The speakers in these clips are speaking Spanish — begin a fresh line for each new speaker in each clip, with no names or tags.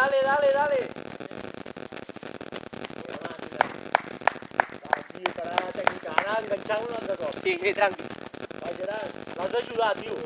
dale, dale, dale. Tio, que ara la tècnica, ara enganxant un altre cop.
Sí, sí, tranqui.
Va, Gerard, l'has d'ajudar, tio.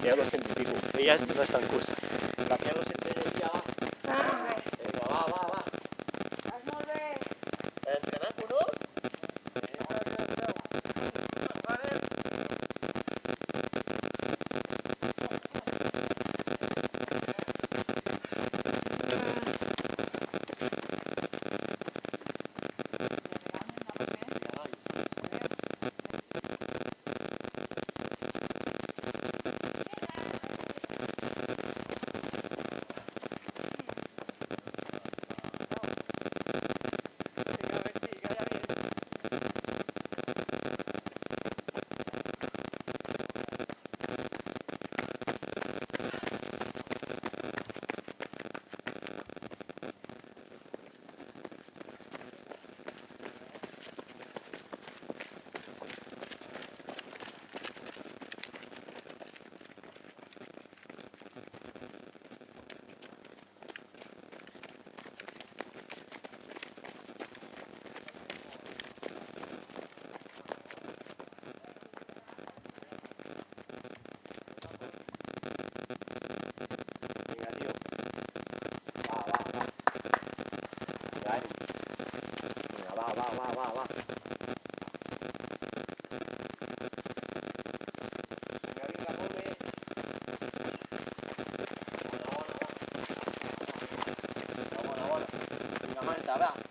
La 200 y pico. Ella no està en cursa.
La 200 ja va. Vinga, va.
Vas molt bé.
Entrenat, o no? Va. Vinga, molt bé. Bona. Vinga, Marta, va.